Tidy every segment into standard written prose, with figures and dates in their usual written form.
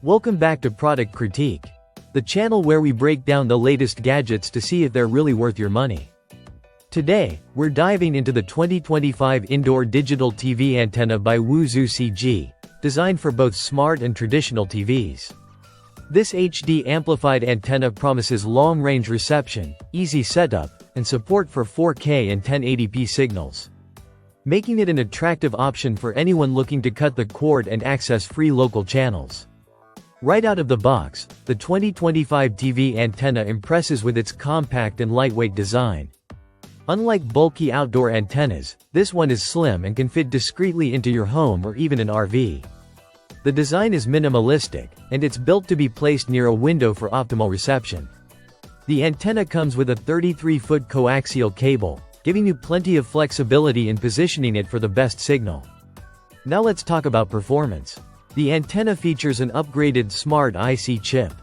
Welcome back to Product Critique, the channel where we break down the latest gadgets to see if they're really worth your money. Today, we're diving into the 2025 Indoor Digital TV Antenna by WuZooCg, designed for both smart and traditional TVs. This HD amplified antenna promises long-range reception, easy setup, and support for 4K and 1080p signals, making it an attractive option for anyone looking to cut the cord and access free local channels. Right out of the box, the 2025 TV antenna impresses with its compact and lightweight design. Unlike bulky outdoor antennas, this one is slim and can fit discreetly into your home or even an RV. The design is minimalistic, and it's built to be placed near a window for optimal reception. The antenna comes with a 33-foot coaxial cable, giving you plenty of flexibility in positioning it for the best signal. Now let's talk about performance. The antenna features an upgraded Smart IC chip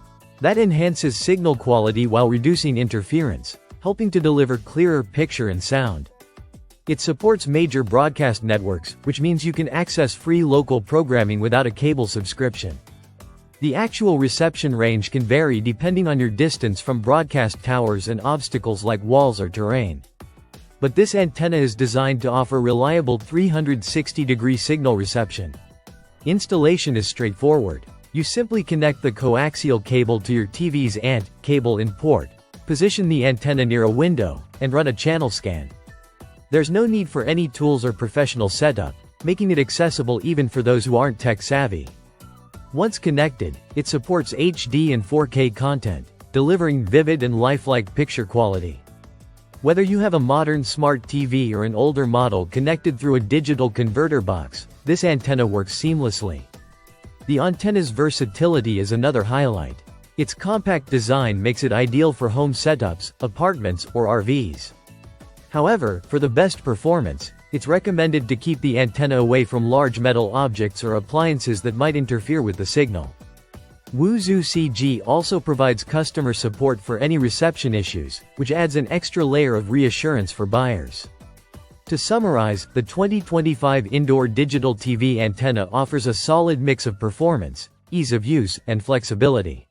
that enhances signal quality while reducing interference, helping to deliver clearer picture and sound. It supports major broadcast networks, which means you can access free local programming without a cable subscription. The actual reception range can vary depending on your distance from broadcast towers and obstacles like walls or terrain. But this antenna is designed to offer reliable 360-degree signal reception. Installation is straightforward. You simply connect the coaxial cable to your TV's ANT cable in port, position the antenna near a window, and run a channel scan. There's no need for any tools or professional setup, making it accessible even for those who aren't tech-savvy. Once connected, it supports HD and 4K content, delivering vivid and lifelike picture quality. Whether you have a modern smart TV or an older model connected through a digital converter box, this antenna works seamlessly. The antenna's versatility is another highlight. Its compact design makes it ideal for home setups, apartments, or RVs. However, for the best performance, it's recommended to keep the antenna away from large metal objects or appliances that might interfere with the signal. WuZooCg also provides customer support for any reception issues, which adds an extra layer of reassurance for buyers. To summarize, the 2025 Indoor Digital TV Antenna offers a solid mix of performance, ease of use, and flexibility.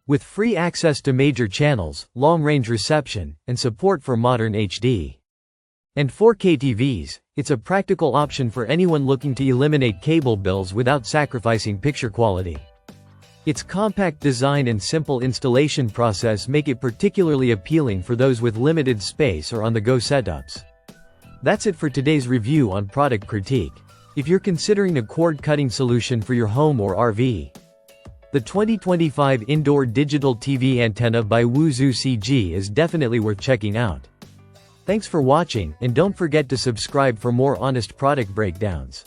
With free access to major channels, long-range reception, and support for modern HD and 4K TVs, it's a practical option for anyone looking to eliminate cable bills without sacrificing picture quality. Its compact design and simple installation process make it particularly appealing for those with limited space or on-the-go setups. That's it for today's review on Product Critique. If you're considering a cord-cutting solution for your home or RV, the 2025 Indoor Digital TV Antenna by WuZooCg is definitely worth checking out. Thanks for watching, and don't forget to subscribe for more honest product breakdowns.